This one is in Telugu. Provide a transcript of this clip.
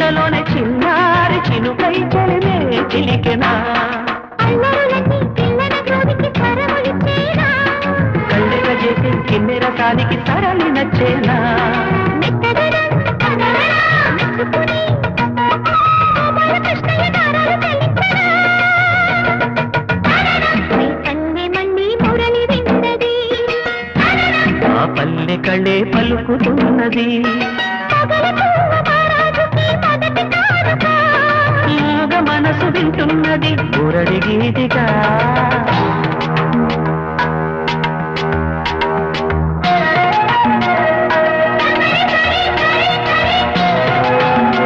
ఇంతలోనే చిన్నారి చినుకై చెలినే చిలికెనా కళ్ళెగ చేసి కిన్నెర కాలికి సరళి నచ్చేనా ఆ పల్లె కళ్ళే పలుకుతున్నది మనసు వింటున్నది ఊరడి గీతిగా